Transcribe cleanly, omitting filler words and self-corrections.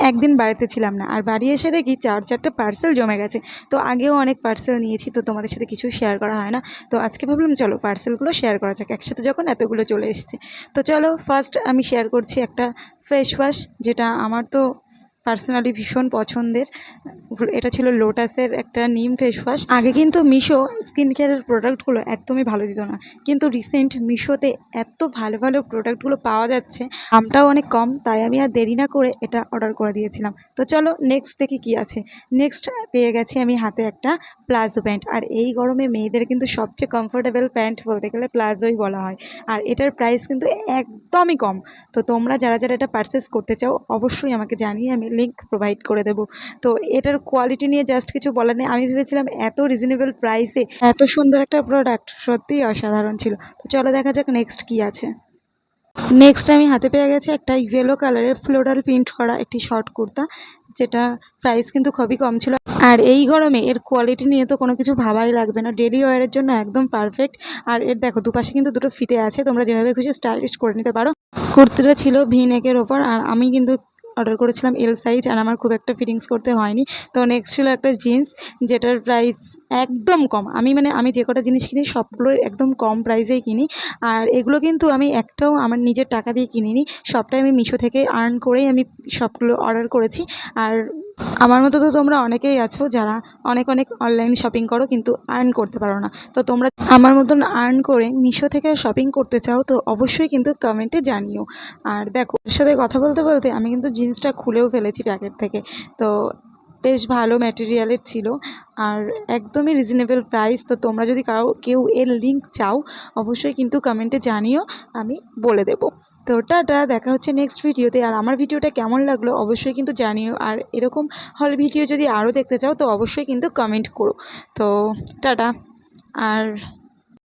একদিন বাড়িতে ছিলাম না, আর বাড়ি এসে দেখি 4-4টে পার্সেল জমে গেছে। তো আগেও অনেক পার্সেল নিয়েছি, তো তোমাদের সাথে কিছু শেয়ার করা হয় না। তো আজকে ভাবলাম চলো পার্সেলগুলো শেয়ার করা যাক, একসাথে যখন এতগুলো চলে এসেছে। তো চলো ফার্স্ট আমি শেয়ার করছি একটা ফেস ওয়াশ, যেটা আমার তো পার্সোনালি ভীষণ পছন্দের। এটা ছিল লোটাসের একটা নিম ফেস ওয়াশ। আগে কিন্তু মিশো স্কিন কেয়ারের প্রোডাক্টগুলো একদমই ভালো দিত না, কিন্তু রিসেন্ট মিশোতে এত ভালো ভালো প্রোডাক্টগুলো পাওয়া যাচ্ছে, দামটাও অনেক কম, তাই আমি আর দেরি না করে এটা অর্ডার করে দিয়েছিলাম। তো চলো নেক্সট দেখি কী আছে। নেক্সট পেয়ে গেছি আমি হাতে একটা প্লাজো প্যান্ট। আর এই গরমে মেয়েদের কিন্তু সবচেয়ে কমফোর্টেবল প্যান্ট বলতে গেলে প্লাজোই বলা হয়। আর এটার প্রাইস কিন্তু একদমই কম। তো তোমরা যারা যারা এটা পারচেস করতে চাও অবশ্যই আমাকে জানিয়ে, আমি লিঙ্ক প্রোভাইড করে দেবো। তো এটার কোয়ালিটি নিয়ে জাস্ট কিছু বলার নেই। আমি ভেবেছিলাম এত রিজনেবল প্রাইসে এত সুন্দর একটা প্রোডাক্ট সত্যিই অসাধারণ ছিল। তো চলো দেখা যাক নেক্সট কী আছে। নেক্সট আমি হাতে পেয়ে গেছি একটা ইয়েলো কালারের ফ্লোরাল প্রিন্ট করা একটি শর্ট কুর্তা, যেটা প্রাইস কিন্তু খুবই কম ছিল। আর এই গরমে এর কোয়ালিটি নিয়ে তো কোনো কিছু ভাবাই লাগবে না, ডেলি ওয়ারের জন্য একদম পারফেক্ট। আর এর দেখো দুপাশে কিন্তু দুটো ফিতে আছে, তোমরা যেভাবে খুশি স্টাইলিশ করে নিতে পারো। কুর্তিটা ছিল ভি নেকের ওপর, আর আমি কিন্তু অর্ডার করেছিলাম এল সাইজ, আর আমার খুব একটা ফিটিংস করতে হয়নি। তো নেক্সট ছিল একটা জিন্স, যেটার প্রাইস একদম কম। আমি যে কটা জিনিস কিনি সবগুলো একদম কম প্রাইসেই কিনি। আর এগুলো কিন্তু আমি একটাও আমার নিজের টাকা দিয়ে কিনিনি, সবটাই আমি মিশো থেকে আর্ন করেই আমি সবগুলো অর্ডার করেছি। আর আমার মতো তো তোমরা অনেকেই আছো যারা অনেক অনেক অনলাইন শপিং করো কিন্তু আর্ন করতে পারো না। তো তোমরা আমার মতন আর্ন করে মিশো থেকে শপিং করতে চাও তো অবশ্যই কিন্তু কমেন্টে জানিও। আর দেখো এর সাথে কথা বলতে বলতে আমি কিন্তু জিন্সটা খুলেও ফেলেছি প্যাকেট থেকে। তো বেশ ভালো ম্যাটেরিয়ালের ছিল, আর একদমই রিজনেবল প্রাইস। তো তোমরা যদি কেউ এর লিঙ্ক চাও অবশ্যই কিন্তু কমেন্টে জানিও, আমি বলে দেবো। তো টাটা, দেখা হচ্ছে নেক্সট ভিডিওতে। আর আমার ভিডিওটা কেমন লাগলো অবশ্যই কিন্তু জানিও, আর এরকম হল ভিডিও যদি আরও দেখতে চাও তো অবশ্যই কিন্তু কমেন্ট করো। তো টাটা। আর